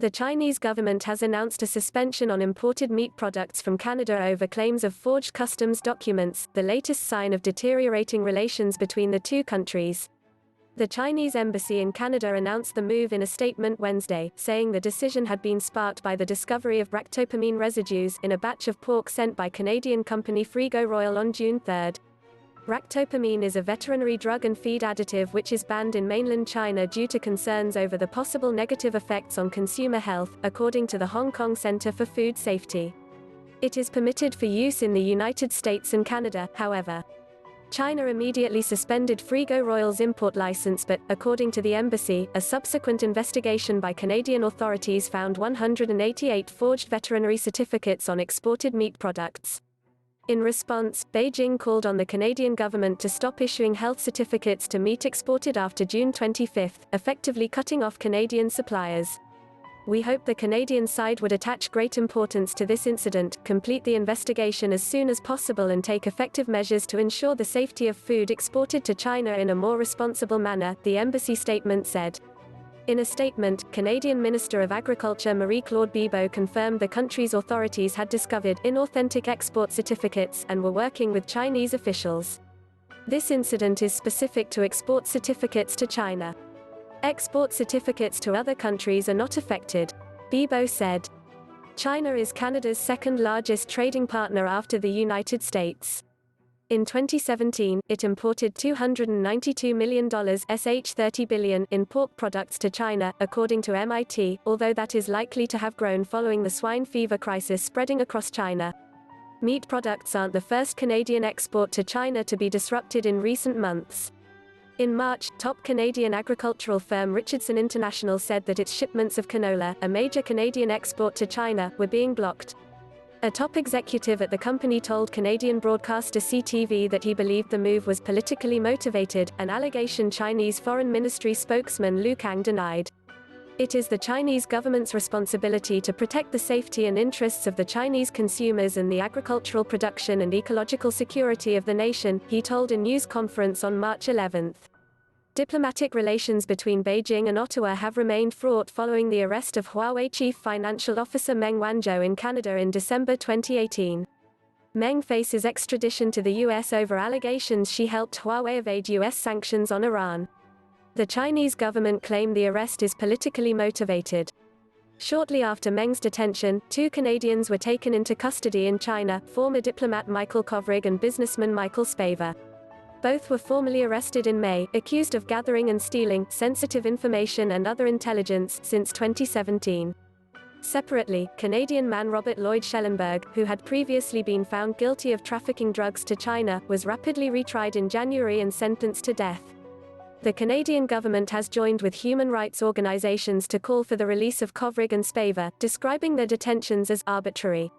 The Chinese government has announced a suspension on imported meat products from Canada over claims of forged customs documents, the latest sign of deteriorating relations between the two countries. The Chinese embassy in Canada announced the move in a statement Wednesday, saying the decision had been sparked by the discovery of ractopamine residues in a batch of pork sent by Canadian company Frigo Royal on June 3. Ractopamine is a veterinary drug and feed additive which is banned in mainland China due to concerns over the possible negative effects on consumer health, according to the Hong Kong Center for Food Safety. It is permitted for use in the United States and Canada, however. China immediately suspended Frigo Royal's import license but, according to the embassy, a subsequent investigation by Canadian authorities found 188 forged veterinary certificates on exported meat products. In response, Beijing called on the Canadian government to stop issuing health certificates to meat exported after June 25, effectively cutting off Canadian suppliers. We hope the Canadian side would attach great importance to this incident, complete the investigation as soon as possible and take effective measures to ensure the safety of food exported to China in a more responsible manner, the embassy statement said. In a statement, Canadian Minister of Agriculture Marie-Claude Bibeau confirmed the country's authorities had discovered inauthentic export certificates and were working with Chinese officials. This incident is specific to export certificates to China. Export certificates to other countries are not affected, Bibeau said. China is Canada's second largest trading partner after the United States. In 2017, it imported $292 million ($30 billion) in pork products to China, according to MIT, although that is likely to have grown following the swine fever crisis spreading across China. Meat products aren't the first Canadian export to China to be disrupted in recent months. In March, top Canadian agricultural firm Richardson International said that its shipments of canola, a major Canadian export to China, were being blocked. A top executive at the company told Canadian broadcaster CTV that he believed the move was politically motivated, an allegation Chinese Foreign Ministry spokesman Lu Kang denied. It is the Chinese government's responsibility to protect the safety and interests of the Chinese consumers and the agricultural production and ecological security of the nation, he told a news conference on March 11. Diplomatic relations between Beijing and Ottawa have remained fraught following the arrest of Huawei Chief Financial Officer Meng Wanzhou in Canada in December 2018. Meng faces extradition to the U.S. over allegations she helped Huawei evade U.S. sanctions on Iran. The Chinese government claimed the arrest is politically motivated. Shortly after Meng's detention, 2 Canadians were taken into custody in China, former diplomat Michael Kovrig and businessman Michael Spavor. Both were formally arrested in May, accused of gathering and stealing sensitive information and other intelligence since 2017. Separately, Canadian man Robert Lloyd Schellenberg, who had previously been found guilty of trafficking drugs to China, was rapidly retried in January and sentenced to death. The Canadian government has joined with human rights organizations to call for the release of Kovrig and Spavor, describing their detentions as arbitrary.